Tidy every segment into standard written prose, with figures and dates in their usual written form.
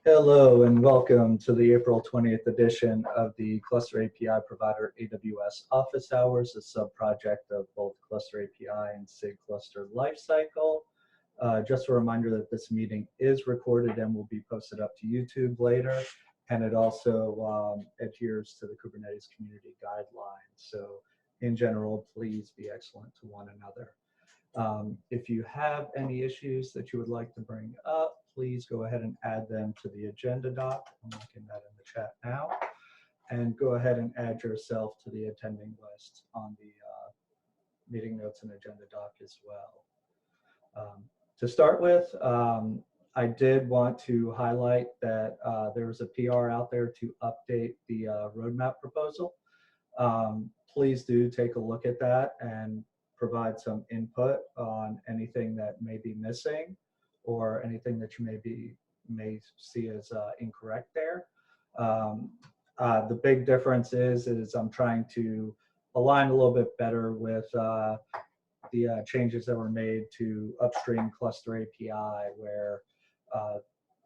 Hello and welcome to the April 20th edition of the Cluster API provider AWS Office Hours, a sub-project of both Cluster API and SIG Cluster Lifecycle. Just a reminder that this meeting is recorded and will be posted up to YouTube later, and it also adheres to the Kubernetes community guidelines. So in general, please be excellent to one another. If you have any issues that you would like to bring up, please go ahead and add them to the agenda doc. I'm looking at in the chat now. And go ahead and add yourself to the attending list on the meeting notes and agenda doc as well. To start with, I did want to highlight that there was a PR out there to update the roadmap proposal. Please do take a look at that and provide some input on anything that may be missing or anything that you may see as incorrect there. The big difference is I'm trying to align a little bit better with the changes that were made to upstream cluster API, where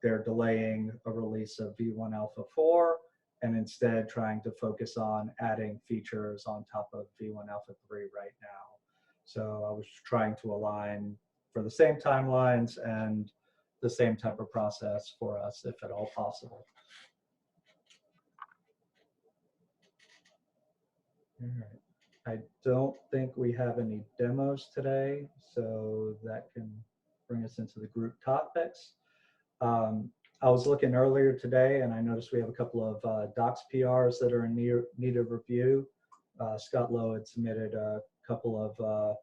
they're delaying a release of V1 Alpha 4 and instead trying to focus on adding features on top of V1 Alpha 3 right now. So I was trying to align for the same timelines and the same type of process for us, if at all possible. All right. I don't think we have any demos today, so that can bring us into the group topics. I was looking earlier today, and I noticed we have a couple of docs PRs that are in need of review. Scott Lowe had submitted a couple of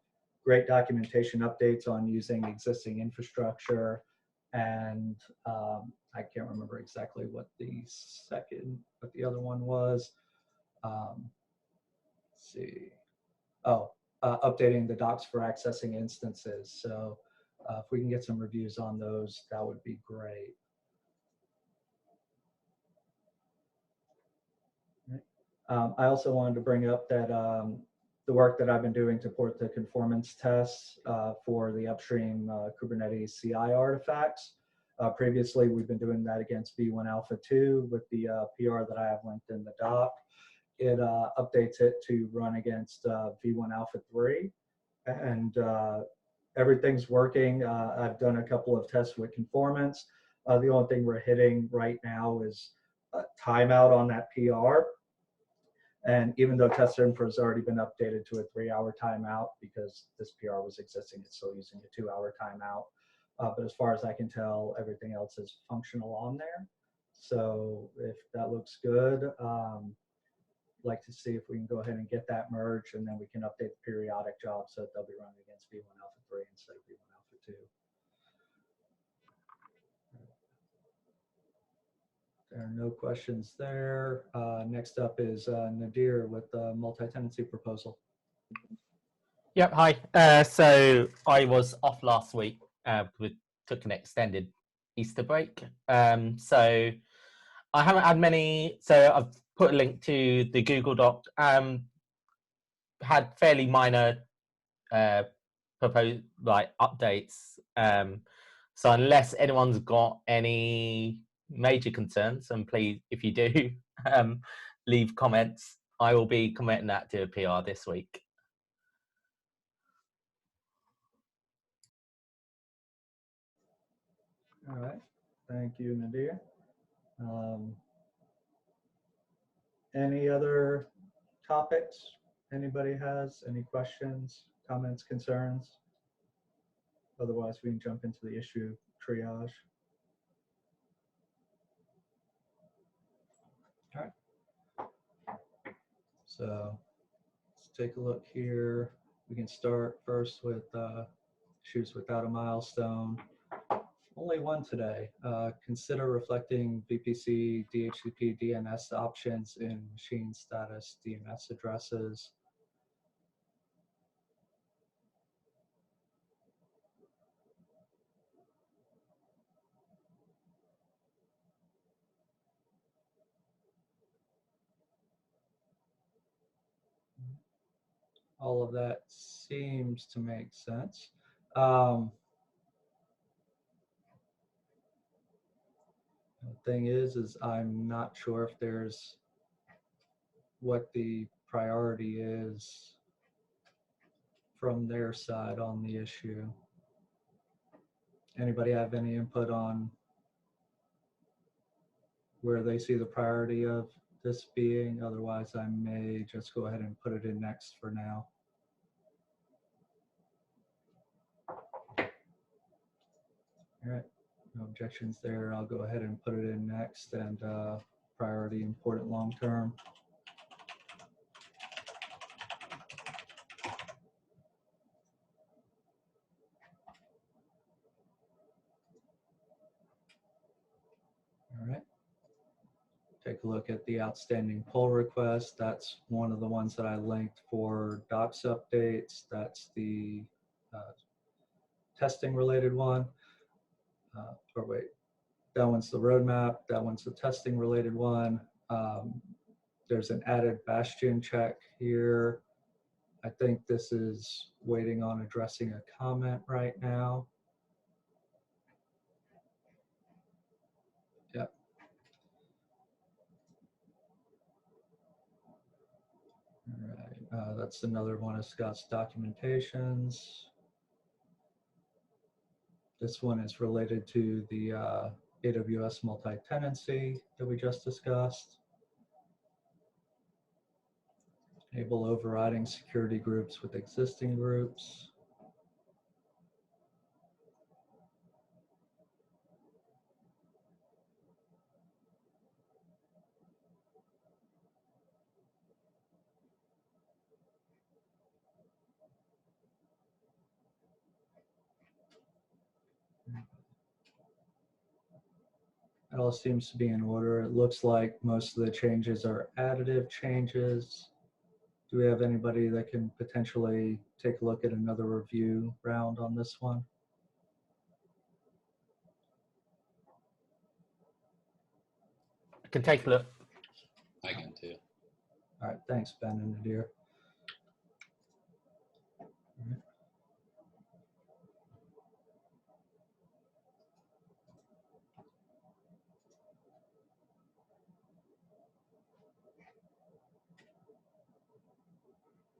great documentation updates on using existing infrastructure, and I can't remember exactly what the other one was. Let's see. Oh, updating the docs for accessing instances. So if we can get some reviews on those, that would be great. I also wanted to bring up that the work that I've been doing to port the conformance tests for the upstream Kubernetes CI artifacts. Previously, we've been doing that against V1 Alpha 2 with the PR that I have linked in the doc. It updates it to run against V1 Alpha 3, and everything's working. I've done a couple of tests with conformance. The only thing we're hitting right now is timeout on that PR. And even though test info has already been updated to a 3-hour timeout because this PR was existing, it's still using a 2-hour timeout. But as far as I can tell, everything else is functional on there. So if that looks good, like to see if we can go ahead and get that merged, and then we can update the periodic jobs so that they'll be running against V1 Alpha 3 instead of V1 Alpha 2. There are no questions there. Next up is Nadir with the multi-tenancy proposal. Yep, hi. So I was off last week. We took an extended Easter break. So I haven't had many. So I've put a link to the Google Doc. Had fairly minor proposed updates. So unless anyone's got any major concerns, and please, if you do, leave comments. I will be commenting that to a PR this week. All right, thank you, Nadir. Any other topics anybody has? Any questions, comments, concerns? Otherwise, we can jump into the issue triage. All right. So let's take a look here. We can start first with issues without a milestone. Only one today. Consider reflecting VPC, DHCP, DNS options in machine status DNS addresses. All of that seems to make sense. thing is I'm not sure if there's what the priority is from their side on the issue. Anybody have any input on where they see the priority of this being? Otherwise, I may just go ahead and put it in next for now. All right, no objections there. I'll go ahead and put it in next and priority important long term. All right. Take a look at the outstanding pull request. That's one of the ones that I linked for docs updates. That's the testing related one. Or wait, that one's the roadmap. That one's the testing related one. There's an added bastion check here. I think this is waiting on addressing a comment right now. Yep. All right, that's another one of Scott's documentations. This one is related to the AWS multi-tenancy that we just discussed. Enable overriding security groups with existing groups. It all seems to be in order. It looks like most of the changes are additive changes. Do we have anybody that can potentially take a look at another review round on this one? I can take a look. I can too. All right, thanks, Ben and Nadir.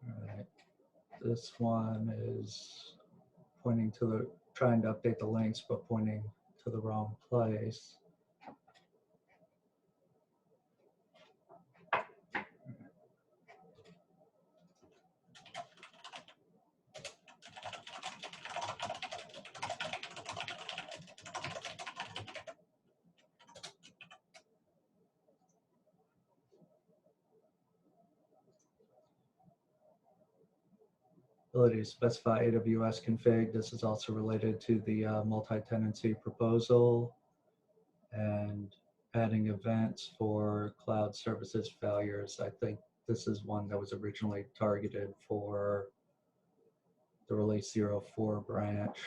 All right, this one is pointing to the, trying to update the links, but pointing to the wrong place. Ability to specify AWS config. This is also related to the multi-tenancy proposal and adding events for cloud services failures. I think this is one that was originally targeted for the release 04 branch.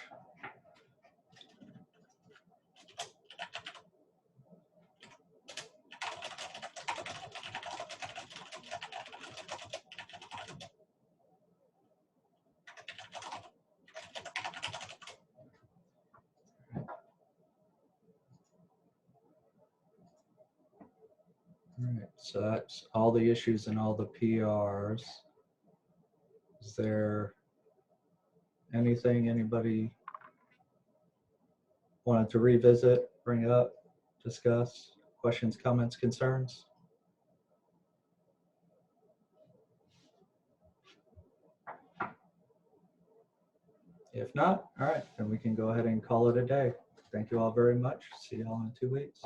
All right, so that's all the issues and all the PRs. Is there anything anybody wanted to revisit, bring up, discuss? Questions, comments, concerns? If not, all right, then we can go ahead and call it a day. Thank you all very much. See you all in 2 weeks.